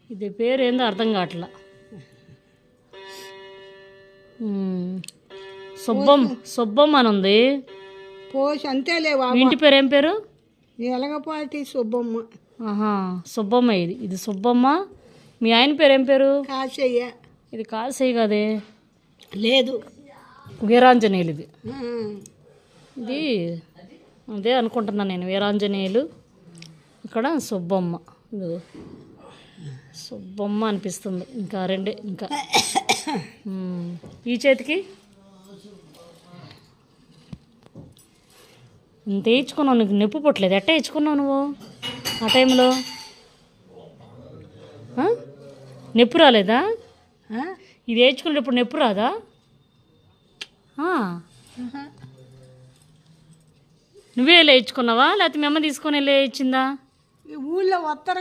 ఇది పేరు ఏందో అర్థం కావట్లా. సుబ్బమ్మ అని ఉంది. పోష్ అంతేలే. ఇంటి పేరు ఏం పేరు? ఎలగపాటి సుబ్బమ్మ. సుబ్బమ్మ. ఇది సుబ్బమ్మ. మీ ఆయన పేరు ఏం పేరు? కాశయ్య. ఇది కాశయ్య కదే, లేదు, వీరాంజనేయులు. ఇది అదే అనుకుంటున్నాను నేను, వీరాంజనేయులు. ఇక్కడ సుబ్బమ్మ. ఇది సుబ్బమ్మ అనిపిస్తుంది. ఇంకా రెండే. ఇంకా ఈ చేతికి ఇంత వేయించుకున్నావు. నీకు నొప్పి పుట్టలేదు? ఎట్ట వేయించుకున్నావు నువ్వు ఆ టైంలో? నొప్పి రాలేదా? ఇది వేయించుకునేటప్పుడు నొప్పి రాదా? నువ్వే వేయించుకున్నావా లేకపోతే మీ అమ్మ తీసుకొని వెళ్ళి వేయించిందా? ఊళ్ళో వస్తారు